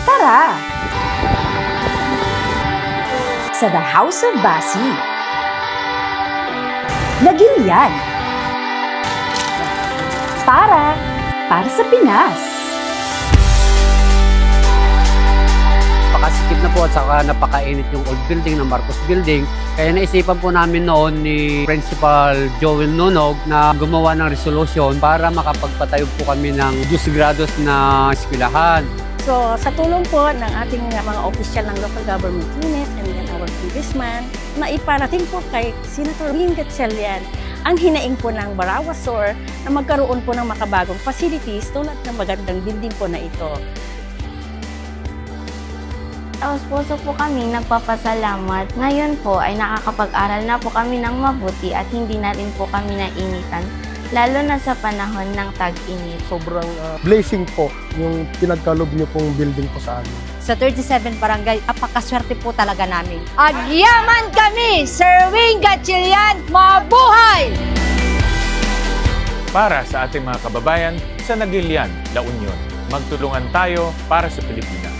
Tara! Sa The House of Basi. Nagilian. Para sa Pinas. Napakasikip na po at saka napakainit yung old building ng Marcos Building. Kaya naisipan po namin noon ni Principal Joel Nunog na gumawa ng resolution para makapagpatayo po kami ng 12 grados na eskwelahan. So sa tulong po ng ating mga opisyal ng local government units and then our congressman, maiparating po kay Senator Win Gatchalian ang hinaing po ng Barawa Sur na magkaroon po ng makabagong facilities tulad ng magandang building po na ito. Taos puso po kami nagpapasalamat. Ngayon po ay nakakapag-aral na po kami ng mabuti at hindi na rin po kami nainitan, lalo na sa panahon ng tag-init. Sobrang blessing po yung pinagkalob niyo pong building po sa amin. Sa 37 Barangay, napakaswerte po talaga namin. Agyaman kami! Sir Win Gatchalian, mabuhay! Para sa ating mga kababayan sa Nagilian, La Union, magtulungan tayo para sa Pilipinas.